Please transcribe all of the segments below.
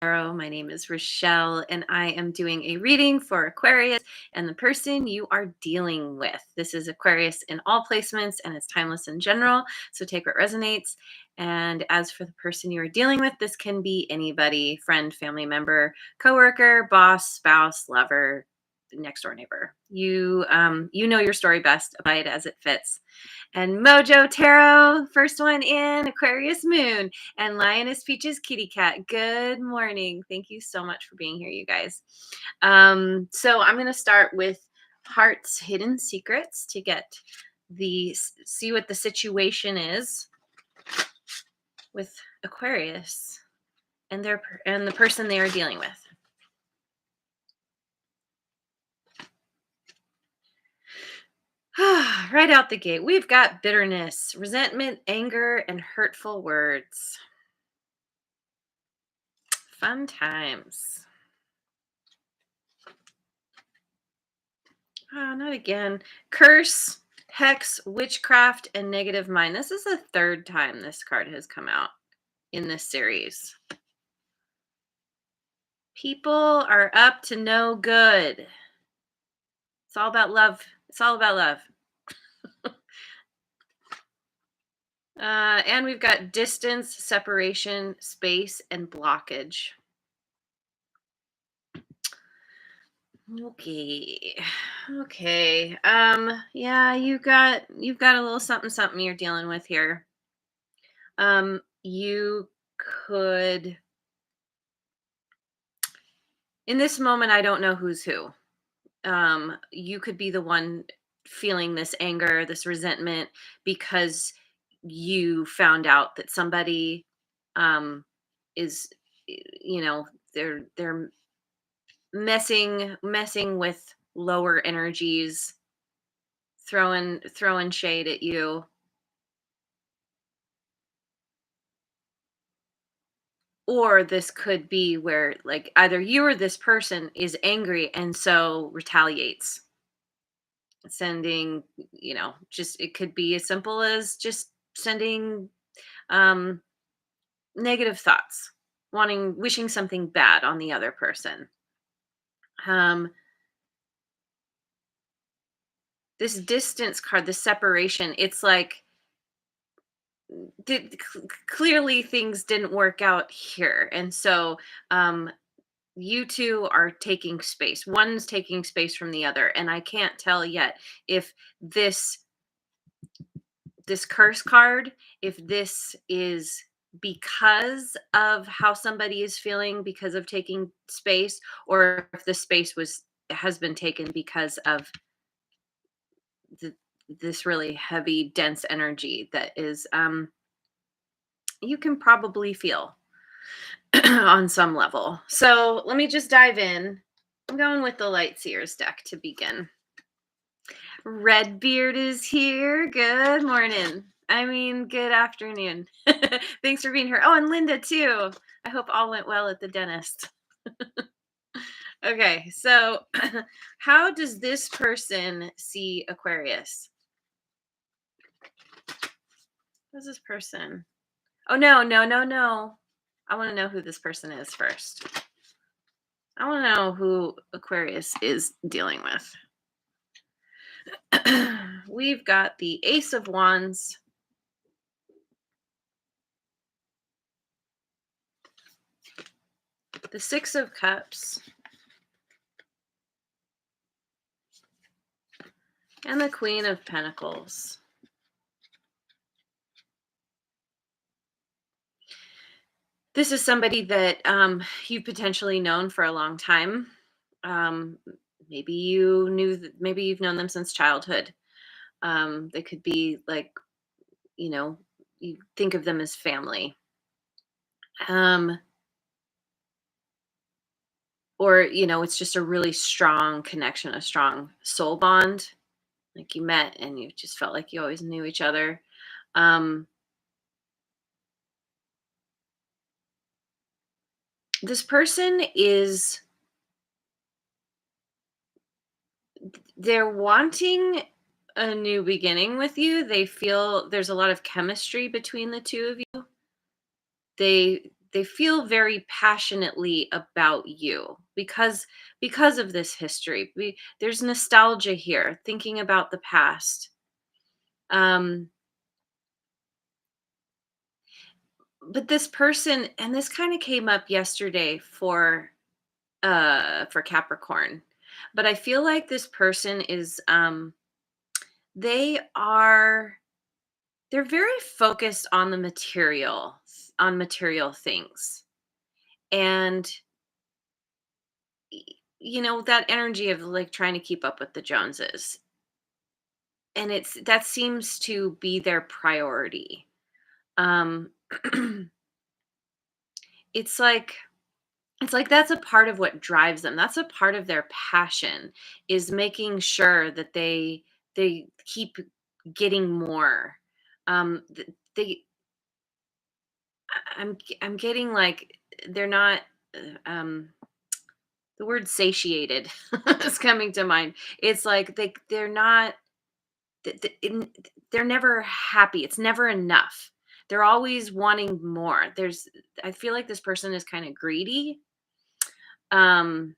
Tarot. My name is Rochelle, and I am doing a reading for Aquarius and the person you are dealing with. This is Aquarius in all placements, and it's timeless in general, so take what resonates. And as for the person you are dealing with, this can be anybody: friend, family member, coworker, boss, spouse, lover, next door neighbor. You know your story best. Apply it as it fits. And Mojo Tarot, first one in, Aquarius Moon, and Lioness Peaches Kitty Cat. Good morning. Thank you so much for being here, you guys. So I'm going to start with Heart's Hidden Secrets to see what the situation is with Aquarius and the person they are dealing with. Right out the gate, we've got bitterness, resentment, anger, and hurtful words. Fun times. Oh, not again. Curse, hex, witchcraft, and negative mind. This is the third time this card has come out in this series. People are up to no good. It's all about love. It's all about love. And we've got distance, separation, space, and blockage. Okay. Yeah, you've got a little something you're dealing with here. You could, in this moment, I don't know who's who. You could be the one feeling this anger, this resentment, because you found out that somebody is, they're messing with lower energies, throwing shade at you. Or this could be where, like, either you or this person is angry and so retaliates, sending, it could be as simple as just sending negative thoughts, wishing something bad on the other person. This distance card, the separation, it's like clearly things didn't work out here, and so you two are taking space. One's taking space from the other, and I can't tell yet if this curse card, if this is because of how somebody is feeling because of taking space, or if the space has been taken because of this really heavy, dense energy that is you can probably feel on some level. So let me just dive in. I'm going with the Light Seers deck to begin. Redbeard is here. Good morning. Good afternoon. Thanks for being here. Oh, and Linda too. I hope all went well at the dentist. Okay, so how does this person see Aquarius? Who's this person? Oh, no. I want to know who this person is first. I want to know who Aquarius is dealing with. We've got the Ace of Wands, the Six of Cups, and the Queen of Pentacles. This is somebody that you've potentially known for a long time. Maybe you've known them since childhood. They could be like, you think of them as family. Or, it's just a really strong connection, a strong soul bond. Like you met and you just felt like you always knew each other. This person they're wanting a new beginning with you. They feel there's a lot of chemistry between the two of you. they feel very passionately about you because of this history. There's nostalgia here, thinking about the past. Um, but this person, and this kind of came up yesterday for Capricorn, but I feel like this person is they are they're very focused on the material things. And y- that energy of like trying to keep up with the Joneses. And that seems to be their priority. Um it's like that's a part of what drives them. That's a part of their passion, is making sure that they keep getting more. They I'm getting like they're not the word satiated is coming to mind. It's like they're not they're never happy. It's never enough. They're always wanting more. I feel like this person is kind of greedy. Um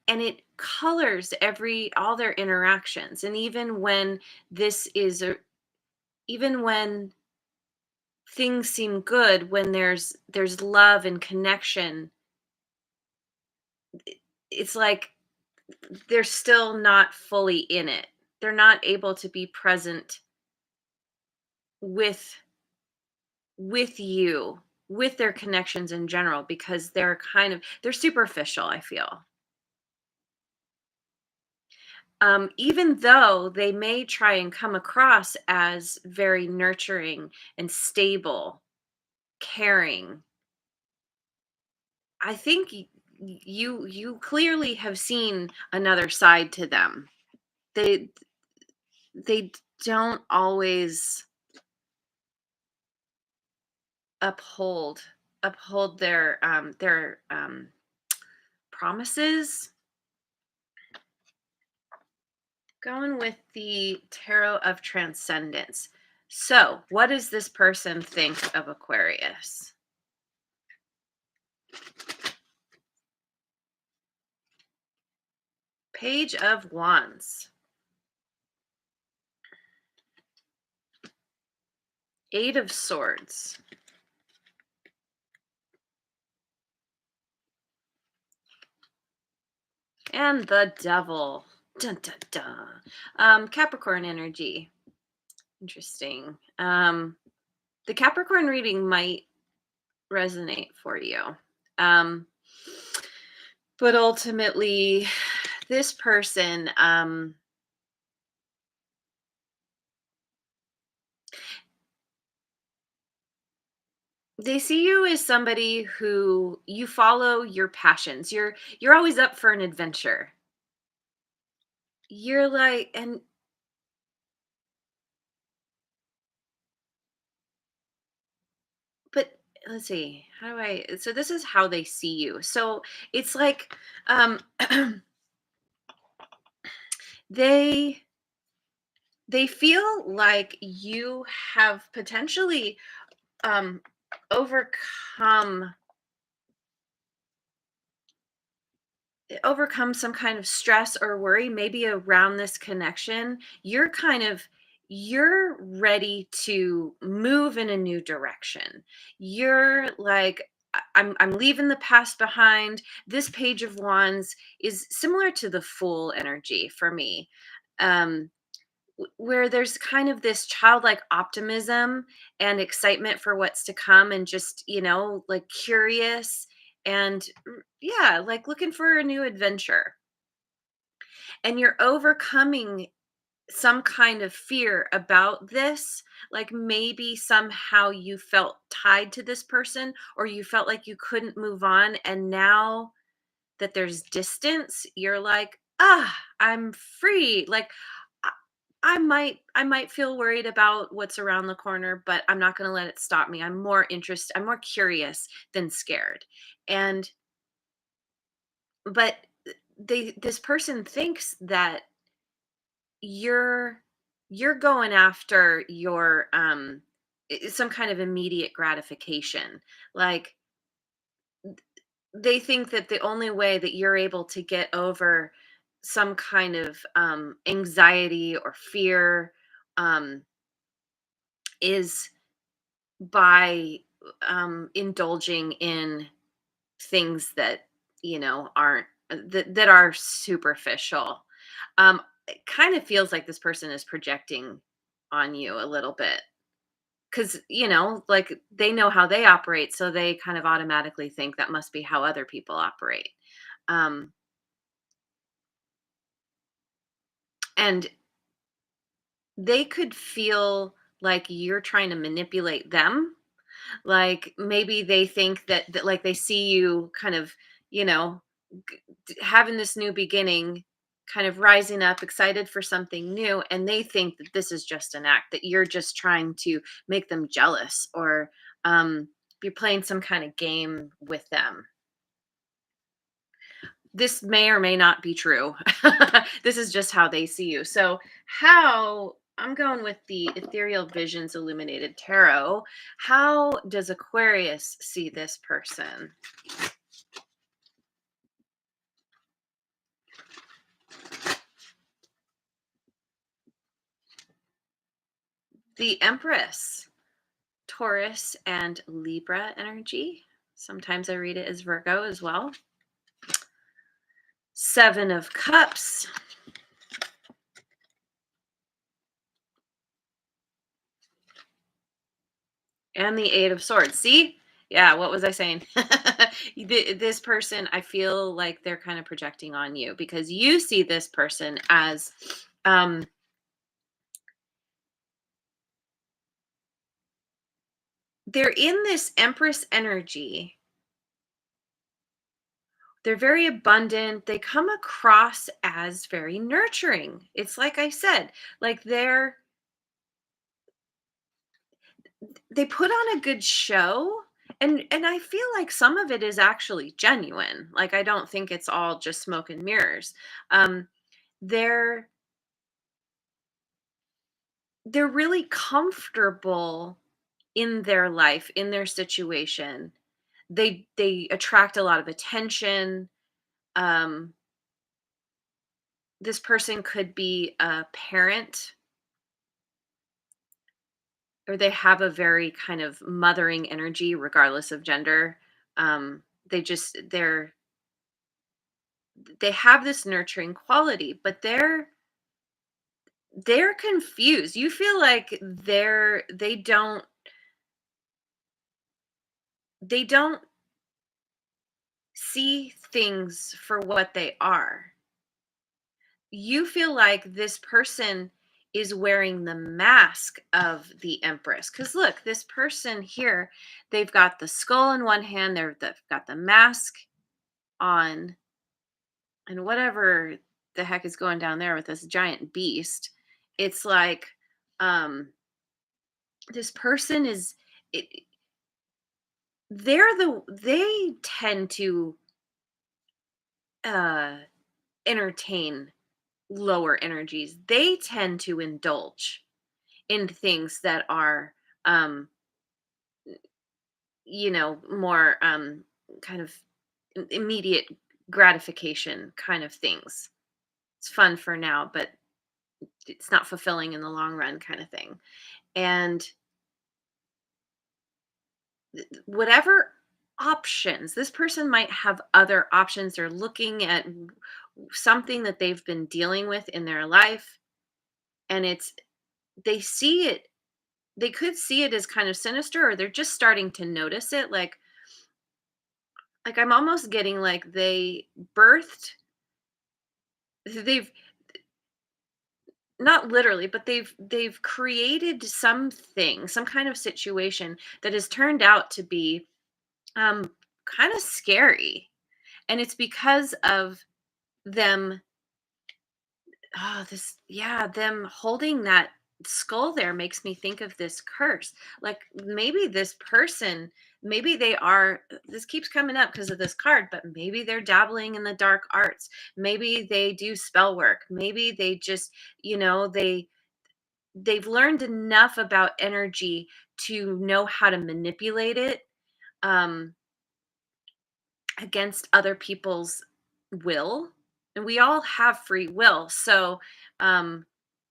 and it colors every all their interactions. And even when this is a even when things seem good, when there's love and connection, it's like they're still not fully in it. They're not able to be present with you, with their connections in general, because they're superficial, I feel. Even though they may try and come across as very nurturing and stable, caring, I think you clearly have seen another side to them. They they don't always uphold their promises. Going with the tarot of transcendence. So, what does this person think of Aquarius? Page of Wands, Eight of Swords, and the Devil. Dun, dun, dun. Capricorn energy. Interesting. The Capricorn reading might resonate for you. Um, but ultimately, this person, they see you as somebody who you follow your passions. You're always up for an adventure. You're like, and but let's see, how do I so this is how they see you. So it's like um they they feel like you have potentially um overcome some kind of stress or worry, maybe around this connection. You're ready to move in a new direction. You're like, I'm leaving the past behind. This page of wands is similar to the fool energy for me. um where there's kind of this childlike optimism and excitement for what's to come, and just like curious, and yeah, like looking for a new adventure. And you're overcoming some kind of fear about this. Like maybe somehow you felt tied to this person, or you felt like you couldn't move on, and now that there's distance, you're like, I'm free. Like I I might feel worried about what's around the corner, but I'm not going to let it stop me. I'm more curious than scared. And but this person thinks that you're you're going after your some kind of immediate gratification. Like they think that the only way that you're able to get over some kind of anxiety or fear um, is by indulging in things that aren't that are superficial. It kind of feels like this person is projecting on you a little bit because like they know how they operate, so they kind of automatically think that must be how other people operate. um, and they could feel like you're trying to manipulate them. Like maybe they think that like they see you kind of you know having this new beginning, kind of rising up, excited for something new, and they think that this is just an act, that you're just trying to make them jealous, or you're playing some kind of game with them. This may or may not be true. This is just how they see you. So, how I'm going with the Ethereal Visions Illuminated Tarot. How does Aquarius see this person? The Empress, Taurus and Libra energy. Sometimes I read it as Virgo as well. Seven of Cups. And the Eight of Swords. See? Yeah, what was I saying? This person, I feel like they're kind of projecting on you because you see this person as um they're in this Empress energy. They're very abundant. They come across as very nurturing. It's like I said, like they put on a good show, and I feel like some of it is actually genuine. Like I don't think it's all just smoke and mirrors. Um they're they're really comfortable in their life, in their situation. They attract a lot of attention. Um this person could be a parent, or they have a very kind of mothering energy regardless of gender. They just they have this nurturing quality, but they're confused. You feel like they don't see things for what they are. You feel like this person is wearing the mask of the Empress. Because look, this person here, they've got the skull in one hand, they've got the mask on, and whatever the heck is going down there with this giant beast. It's like this person is it, they tend to uh entertain lower energies. They tend to indulge in things that are more kind of immediate gratification kind of things. It's fun for now, but it's not fulfilling in the long run kind of thing. And whatever options, this person might have other options. They're looking at something that they've been dealing with in their life, and they see it, they could see it as kind of sinister, or they're just starting to notice it. Like I'm almost getting like birthed they've not literally, but they've created something, some kind of situation that has turned out to be um kind of scary. And it's because of them. Oh, them holding that skull there makes me think of this curse. Like maybe this person, maybe they are, this keeps coming up because of this card, but maybe they're dabbling in the dark arts. Maybe they do spell work. Maybe they just, they they've learned enough about energy to know how to manipulate it, um, against other people's will. And we all have free will. So, um,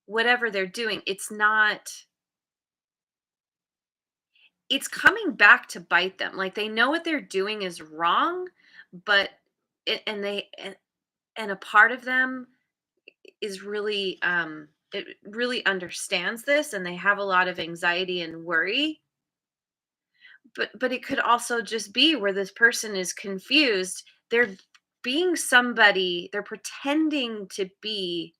whatever they're doing, it's coming back to bite them. Like they know what they're doing is wrong, but and a part of them is really it really understands this, and they have a lot of anxiety and worry. But it could also just be where this person is confused. They're being somebody, they're pretending to be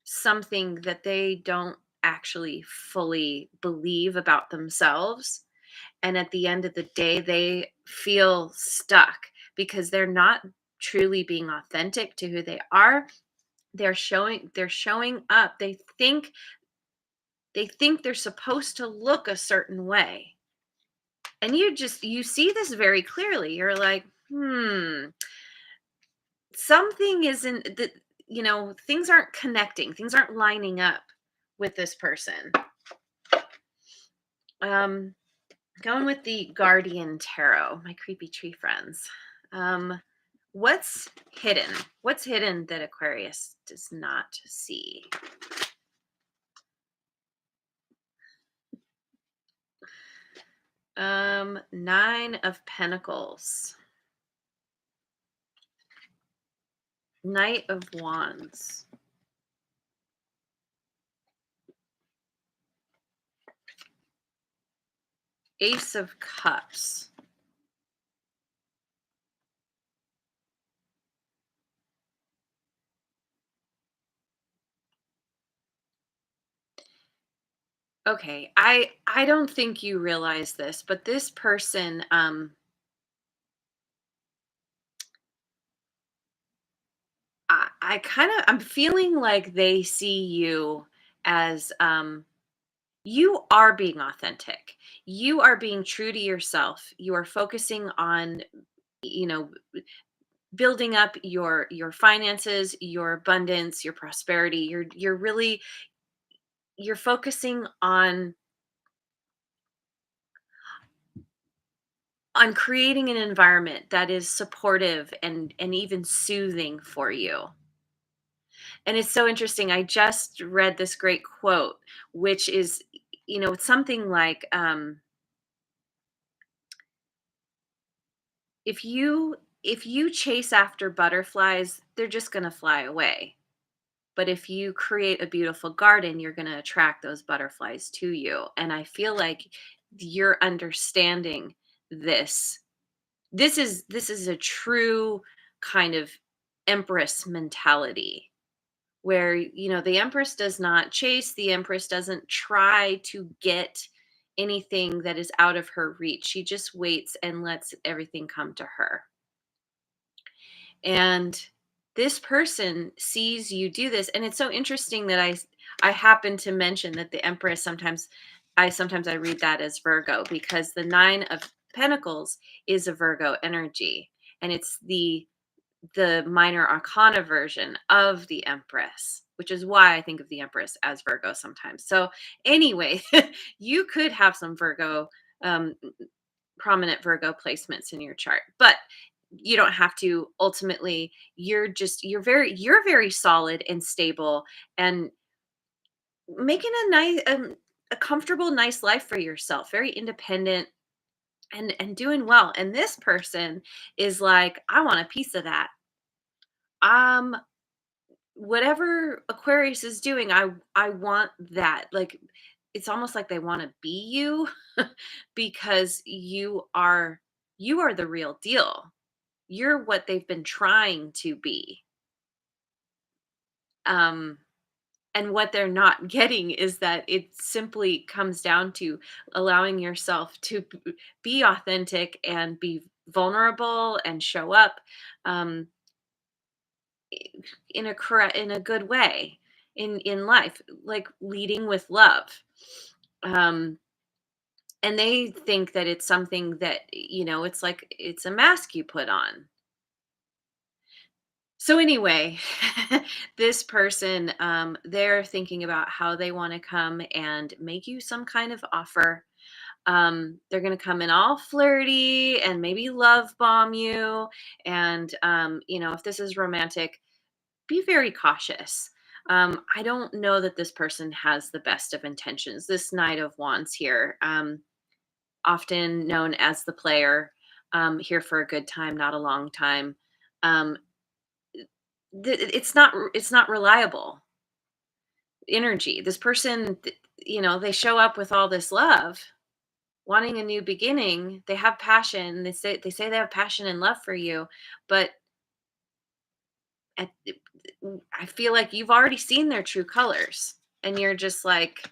something that they don't actually fully believe about themselves. And at the end of the day, they feel stuck because they're not truly being authentic to who they are. They're showing up. They think they're supposed to look a certain way. And you see this very clearly. You're like, something isn't that, things aren't connecting, things aren't lining up with this person. Um, Going with the Guardian Tarot, my creepy tree friends. Um, what's hidden? What's hidden that Aquarius does not see? Nine of Pentacles, Knight of Wands, Ace of Cups. Okay, I don't think you realize this, but this person, I kind of I'm feeling like they see you as, you are being authentic. You are being true to yourself. You are focusing on, you know, building up your finances, your abundance, your prosperity. You're focusing on creating an environment that is supportive and even soothing for you. And it's so interesting. I just read this great quote, which is, it's something like, if you chase after butterflies, they're just going to fly away. But if you create a beautiful garden, you're going to attract those butterflies to you. And I feel like you're understanding this. This is a true kind of empress mentality, where the empress does not chase, the empress doesn't try to get anything that is out of her reach. She just waits and lets everything come to her. And this person sees you do this, and it's so interesting that I happen to mention that the empress, sometimes I read that as Virgo, because the 9 of Pentacles is a Virgo energy, and it's the minor arcana version of the Empress, which is why I think of the Empress as Virgo sometimes. So, anyway, you could have some um, prominent Virgo placements in your chart, but you don't have to. Ultimately, you're very solid and stable, and making a comfortable, nice life for yourself. Very independent and doing well. And this person is like, I want a piece of that. Um, Whatever Aquarius is doing, I want that. Like, it's almost like they want to be you because you are the real deal. You're what they've been trying to be. Um and what they're not getting is that it simply comes down to allowing yourself to be authentic and be vulnerable and show up, um in a good way in life, like leading with love. um and they think that it's something that, it's like it's a mask you put on. So anyway, this person, they're thinking about how they want to come and make you some kind of offer. They're going to come in all flirty and maybe love bomb you. And, if this is romantic, be very cautious. I don't know that this person has the best of intentions. This Knight of Wands here, often known as the player, here for a good time, not a long time. Um, it's not reliable energy. This person, they show up with all this love, wanting a new beginning. They have passion. They say they have passion and love for you, but at, I feel like you've already seen their true colors, and you're just like,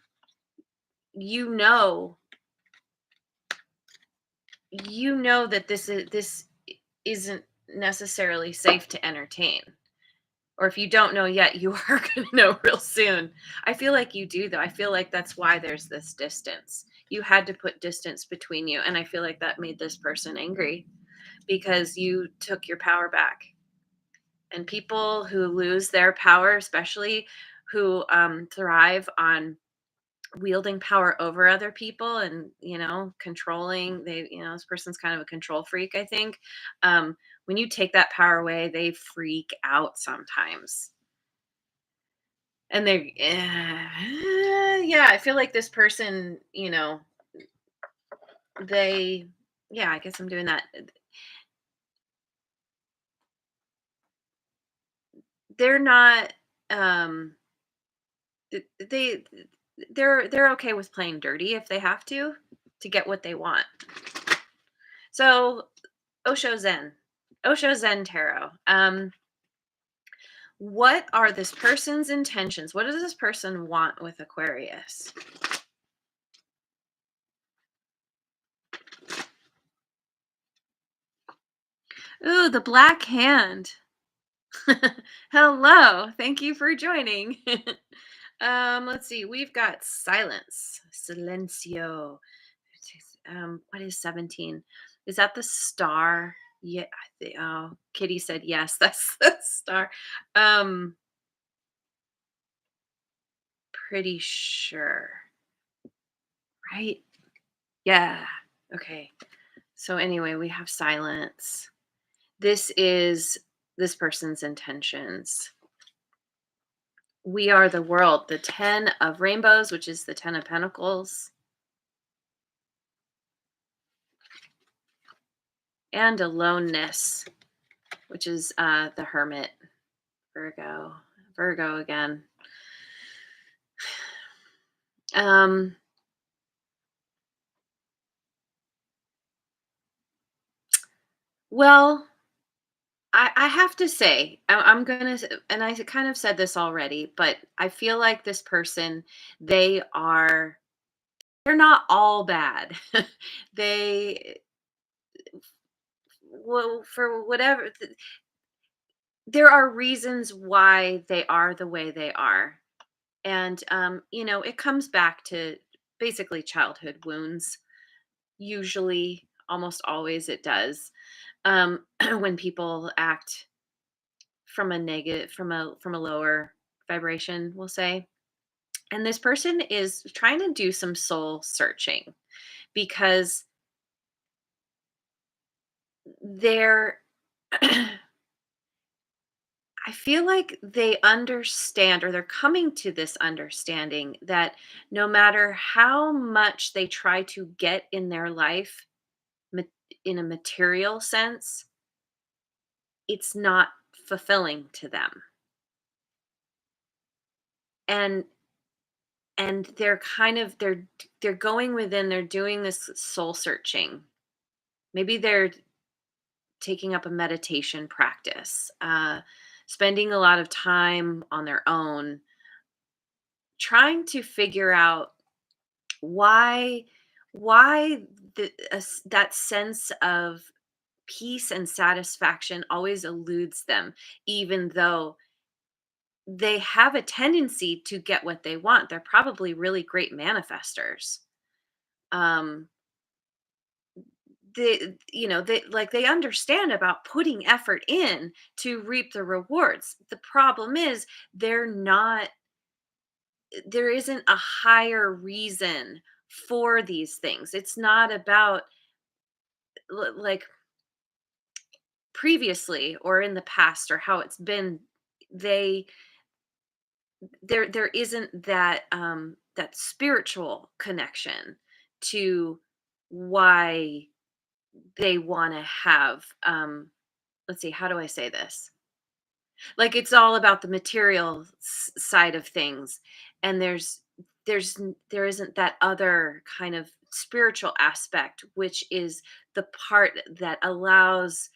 you know, that this isn't necessarily safe to entertain. Or if you don't know yet, you are going to know real soon. I feel like you do, though. I feel like that's why there's this distance. You had to put distance between you. And I feel like that made this person angry because you took your power back. And people who lose their power, especially who thrive on wielding power over other people and controlling, this person's kind of a control freak, I think. When you take that power away, they freak out sometimes. And yeah, I feel like this person, they, yeah, I guess I'm doing that. They're not, um, they, they're okay with playing dirty if they have to get what they want. So Osho Zen, Osho Zen Tarot. What are this person's intentions? What does this person want with Aquarius? Ooh, the Black Hand. Hello. Thank you for joining. Let's see. We've got silence. Silencio. What is 17? Is that the star? Yeah, oh, Kitty said yes. That's the star. Um, Pretty sure. Right? Yeah. Okay. So anyway, we have silence. This is this person's intentions. We are the world, the 10 of rainbows, which is the 10 of pentacles, and aloneness, which is the hermit, Virgo. Virgo again. Um, well, I have to say, I'm gonna, and I kind of said this already, but I feel like this person, they are, they're not all bad. they, well, for whatever, there are reasons why they are the way they are. And, it comes back to basically childhood wounds. Usually, almost always it does. When people act from a negative, from a lower vibration, we'll say. And this person is trying to do some soul searching because they're I feel like they understand, or they're coming to this understanding that no matter how much they try to get in their life ma- in a material sense, it's not fulfilling to them. And they're kind of they're going within, they're doing this soul searching. Maybe they're taking up a meditation practice, spending a lot of time on their own, trying to figure out why that sense of peace and satisfaction always eludes them, even though they have a tendency to get what they want. They're probably really great manifestors. um they understand about putting effort in to reap the rewards. The problem is they're not there isn't a higher reason for these things. It's not about like previously or in the past or how it's been. They there isn't that spiritual connection to why they want to have let's see, how do I say this? Like, it's all about the material side of things, and there isn't that other kind of spiritual aspect, which is the part that allows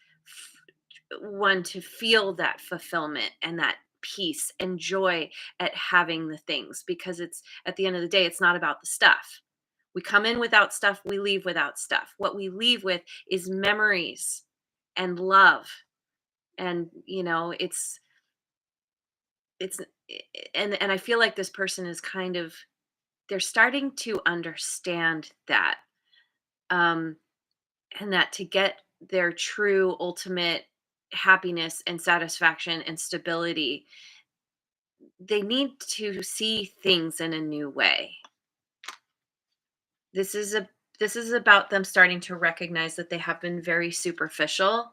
one to feel that fulfillment and that peace and joy at having the things, because it's at the end of the day, it's not about the stuff. We come in without stuff, we leave without stuff. What we leave with is memories and love. And it's and I feel like this person is kind of, they're starting to understand that, um and that to get their true ultimate happiness and satisfaction and stability, they need to see things in a new way. This is a this is about them starting to recognize that they have been very superficial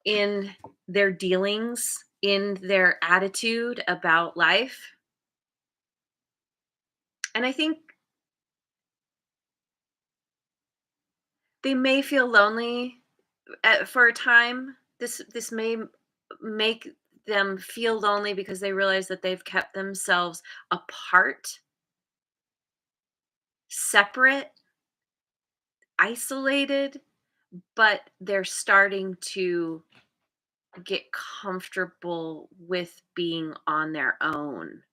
in their dealings, in their attitude about life. And I think they may feel lonely for a time. This may make them feel lonely because they realize that they've kept themselves apart, separate, isolated, but they're starting to get comfortable with being on their own,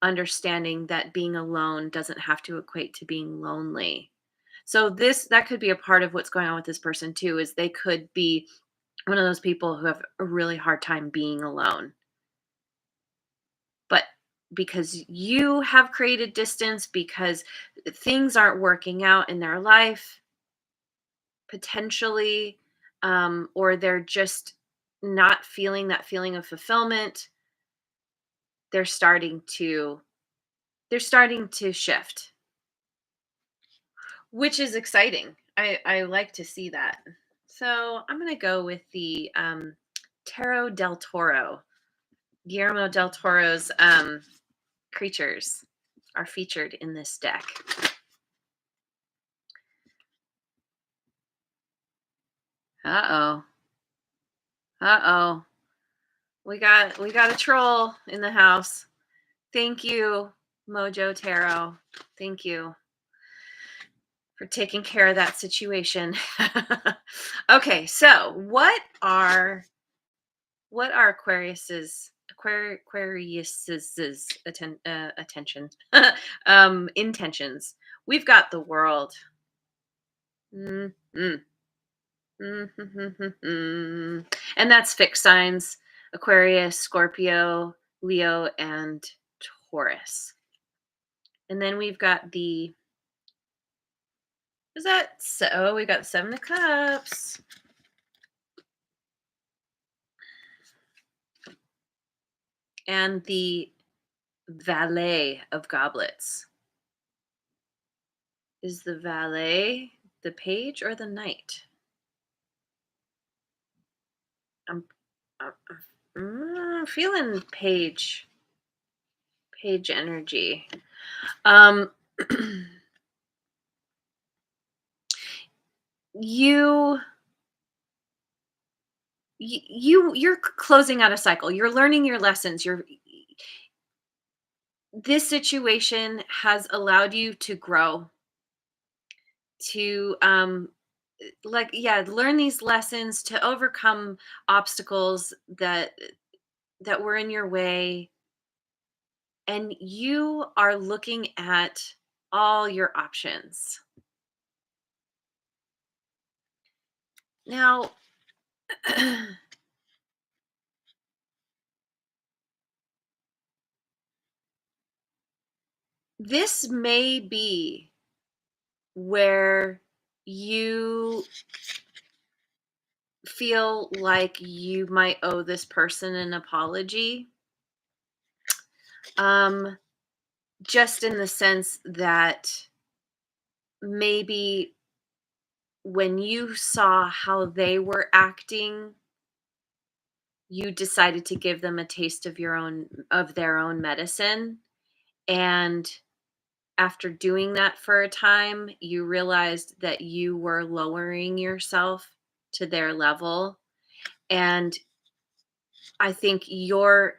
understanding that being alone doesn't have to equate to being lonely. So that could be a part of what's going on with this person too, is they could be one of those people who have a really hard time being alone. But because you have created distance, because things aren't working out in their life, potentially, or they're just not feeling that feeling of fulfillment, they're starting to they're starting to shift, which is exciting. I like to see that. So I'm going to go with the Tarot del Toro. Guillermo del Toro's creatures are featured in this deck. Uh-oh. Uh-oh. We got a troll in the house. Thank you, Mojo Tarot. Thank you for taking care of that situation. Okay, so what are Aquarius's attention intentions? We've got the world. Mm, mm, mm. And that's fixed signs: Aquarius, Scorpio, Leo, and Taurus. And then we've got the, is that so? We got Seven of Cups. And the Valet of Goblets. Is the valet the page or the knight? I'm, feeling page energy. Um, you you're closing out a cycle. You're learning your lessons. This situation has allowed you to grow, to learn these lessons, to overcome obstacles that were in your way, and you are looking at all your options. Now, this may be where you feel like you might owe this person an apology. Um, just in the sense that maybe when you saw how they were acting, you decided to give them a taste of their own medicine. And after doing that for a time, you realized that you were lowering yourself to their level. And I think your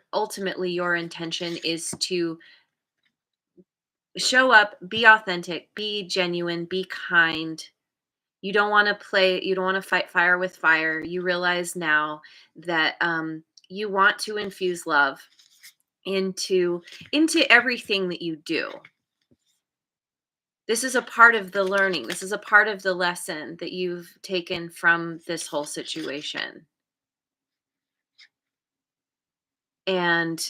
intention is to show up, be authentic, be genuine, be kind. You don't want to fight fire with fire. You realize now that you want to infuse love into everything that you do. This is a part of the learning. This is a part of the lesson that you've taken from this whole situation. And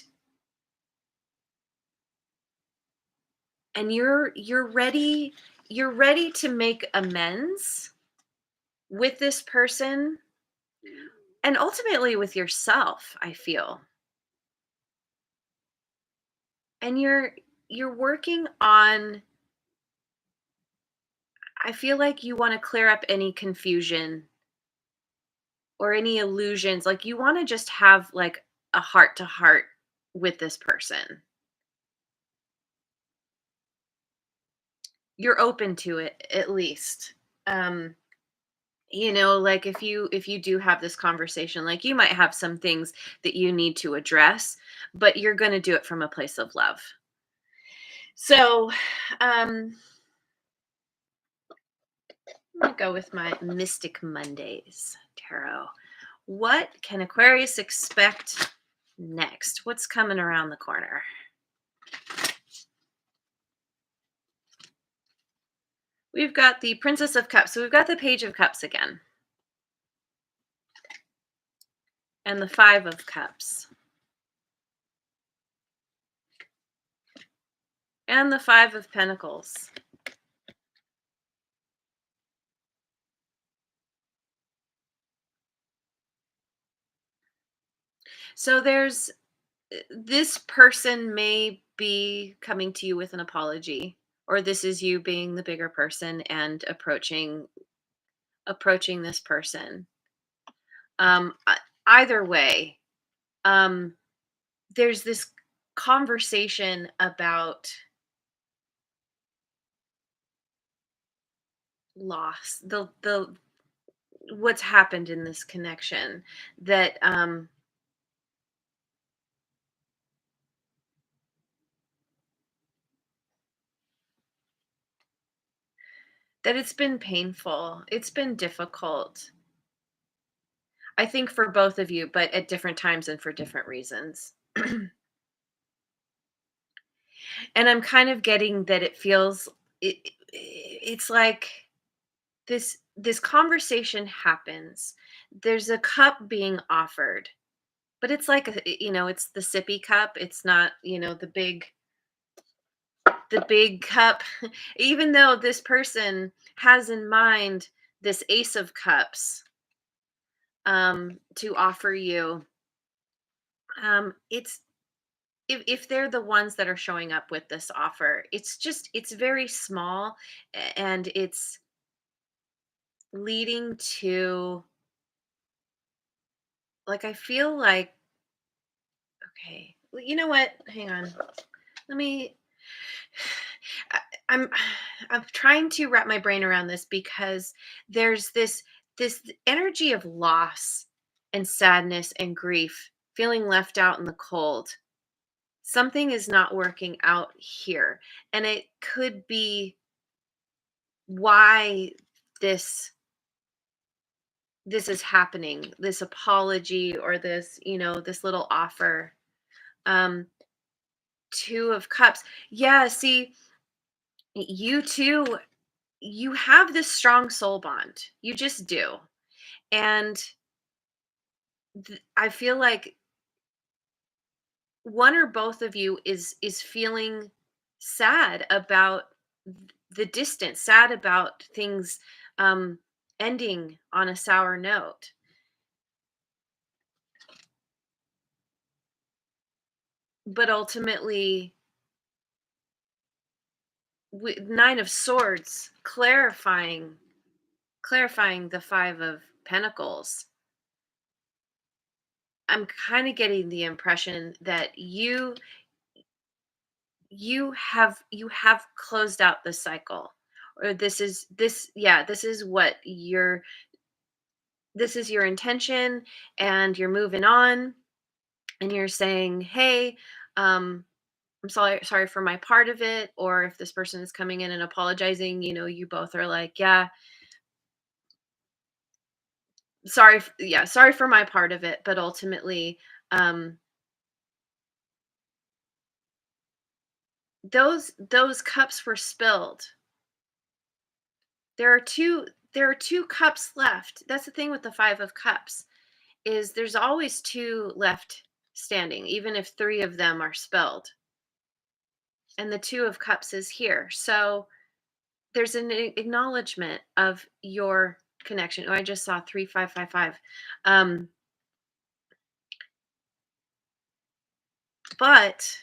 you're ready to make amends with this person and ultimately with yourself, I feel. And you're working on, I feel like you want to clear up any confusion or any illusions. Like you want to just have like a heart to heart with this person. You're open to it at least. Um like if you do have this conversation, like you might have some things that you need to address, but you're going to do it from a place of love. So, um I'm going to go with my Mystic Mondays tarot. What can Aquarius expect next? What's coming around the corner? We've got the Princess of Cups. So we've got the Page of Cups again. And the Five of Cups. And the Five of Pentacles. So this person may be coming to you with an apology, or this is you being the bigger person and approaching this person. Either way, um, there's this conversation about loss, the what's happened in this connection, that it's been painful, it's been difficult. I think for both of you, but at different times and for different reasons. And I'm kind of getting that it's like this conversation happens. There's a cup being offered, but it's like it's the sippy cup. It's not, the big cup. Even though this person has in mind this Ace of Cups to offer you, it's if they're the ones that are showing up with this offer, it's very small, and it's leading to, like, I feel like, okay, well, you know what? Hang on. Let me I, I'm I'm trying to wrap my brain around this because there's this energy of loss and sadness and grief, feeling left out in the cold. Something is not working out here, and it could be why this this is happening, this apology or this little offer. um Two of Cups. Yeah, see, you two, you have this strong soul bond. You just do. And I feel like one or both of you is feeling sad about the distance, sad about things um, ending on a sour note. But ultimately, Nine of Swords, clarifying the Five of Pentacles. I'm kind of getting the impression that you have closed out the cycle, or this is what this is your intention, and you're moving on, and you're saying, hey, I'm sorry for my part of it. Or if this person is coming in and apologizing, you both are like, yeah, sorry for my part of it. But ultimately, um those cups were spilled. There are two cups left. That's the thing with the Five of Cups, is there's always two left standing, even if three of them are spilled. And the Two of Cups is here. So there's an acknowledgement of your connection. Oh, I just saw 3555. Um, but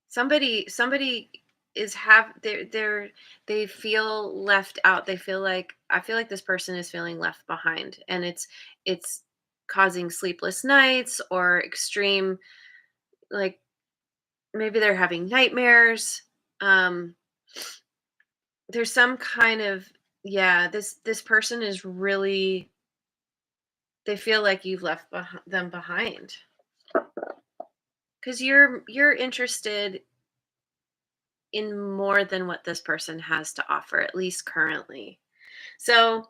somebody is have they feel left out. They feel like I feel like this person is feeling left behind, and it's causing sleepless nights or extreme, like, maybe they're having nightmares. Um, there's some kind of, yeah, this person is really, they feel like you've left them behind, because you're interested in more than what this person has to offer, at least currently. So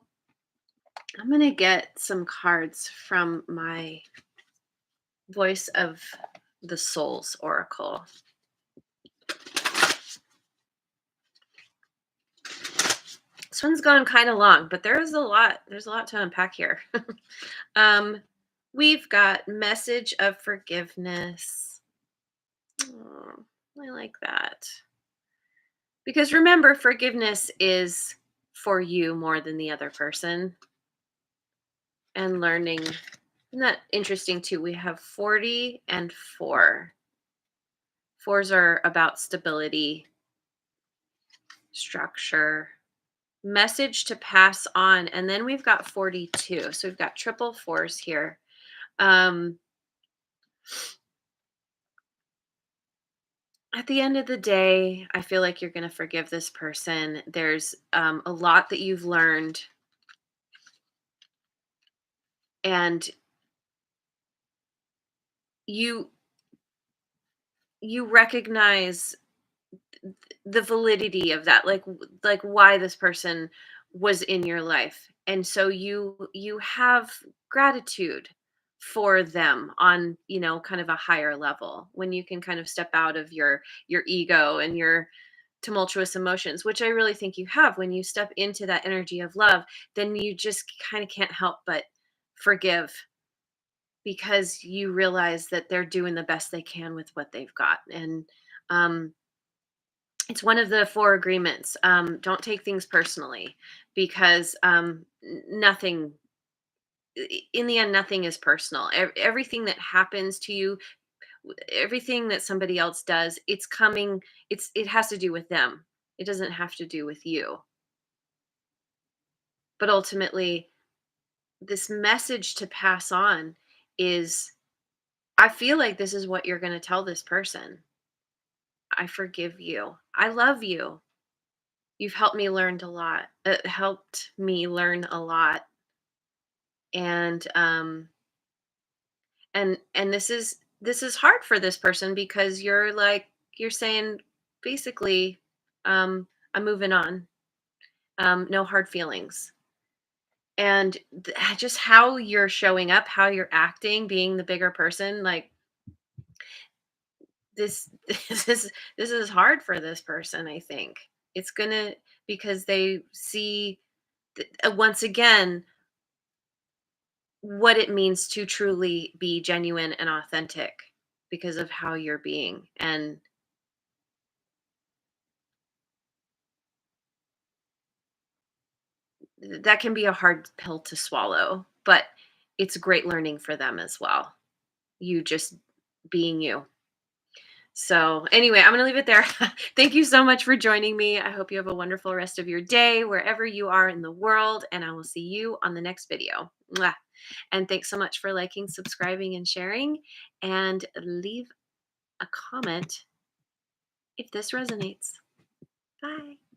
I'm going to get some cards from my Voice of the Souls Oracle. This one's gone kind of long, but there's a lot to unpack here. um we've got Message of Forgiveness. Oh, I like that. Because remember, forgiveness is for you more than the other person. And learning. Isn't that interesting too? We have 40 and 4. Fours are about stability, structure, message to pass on. And then we've got 42. So we've got triple fours here. Um, at the end of the day, I feel like you're going to forgive this person. There's a lot that you've learned, and you you recognize the validity of that, like why this person was in your life, and so you have gratitude for them on, kind of a higher level, when you can kind of step out of your ego and your tumultuous emotions, which I really think you have. When you step into that energy of love, then you just kind of can't help but forgive, because you realize that they're doing the best they can with what they've got. And um it's one of the four agreements. Don't take things personally, because nothing, in the end, nothing is personal. Everything that happens to you, everything that somebody else does, it has to do with them. It doesn't have to do with you. But ultimately, this message to pass on is, I feel like this is what you're going to tell this person. I forgive you. I love you. You've helped me learn a lot. It helped me learn a lot. And this is hard for this person, because you're saying, basically, I'm moving on. No hard feelings. And just how you're showing up, how you're acting, being the bigger person, like, this this is hard for this person, I think. It's gonna, because they see, once again, what it means to truly be genuine and authentic, because of how you're being. And that can be a hard pill to swallow, but it's great learning for them as well. You just being you. So, anyway, I'm going to leave it there. Thank you so much for joining me. I hope you have a wonderful rest of your day wherever you are in the world, and I will see you on the next video. Mwah. And thanks so much for liking, subscribing, and sharing. And leave a comment if this resonates. Bye.